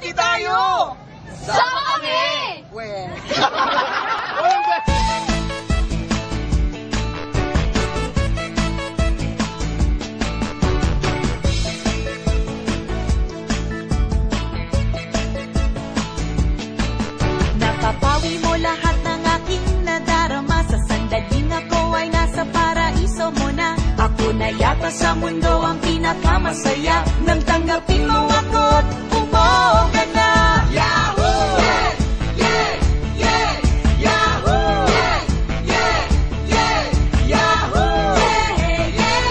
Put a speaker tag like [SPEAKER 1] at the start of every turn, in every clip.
[SPEAKER 1] City tayo!
[SPEAKER 2] Sama kami!
[SPEAKER 1] Well.
[SPEAKER 3] Napapawi mo lahat ng aking nadarama. Sa sandaling ako ay nasa paraiso mo na. Ako na yata sa mundo ang pinakamasaya. Nang tanggapin mo ako't umuo ka na.
[SPEAKER 1] Yahoo! Yeah! Yeah! Yeah! Yahoo! Yeah! Yeah! Yeah! Yahoo!
[SPEAKER 3] Yeah, yeah.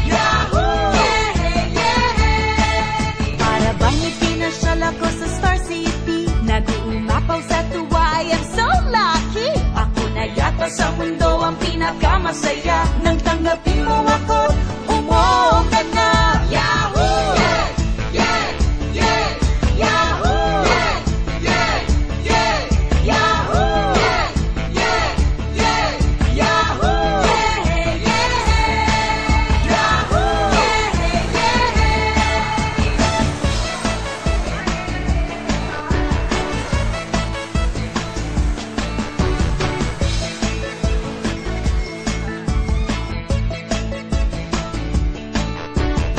[SPEAKER 1] Yahoo!
[SPEAKER 3] Yeah, yeah. Para bang ipinasyal ako sa Star City. Nag-uumapaw sa tuwa, I am so lucky. Ako na yata sa mundo ang pinakamasaya. Nang tanggapin mo ako't umuo ka na.
[SPEAKER 1] Yahoo! Yeah! Yeah! Yeah! Yahoo! Yeah! Yeah! Yeah! Yahoo! Yeah! Yeah! Yeah! Yahoo!
[SPEAKER 3] Yeah, yeah.
[SPEAKER 1] Yahoo!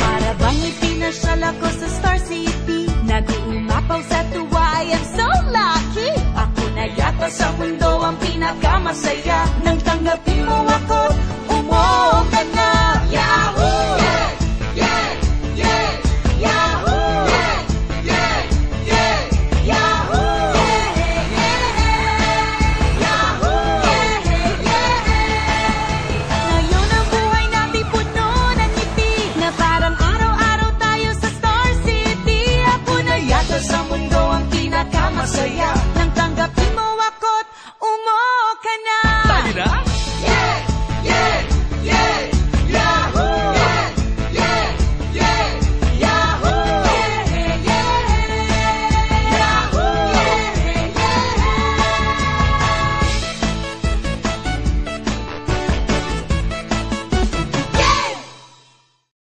[SPEAKER 3] Para bang ipinasyal ako sa Star City. Nag-uumapaw sa tuwa, I am so lucky. Ako na yata sa mundo ang pinakamasaya. Nang tanggapin mo ako't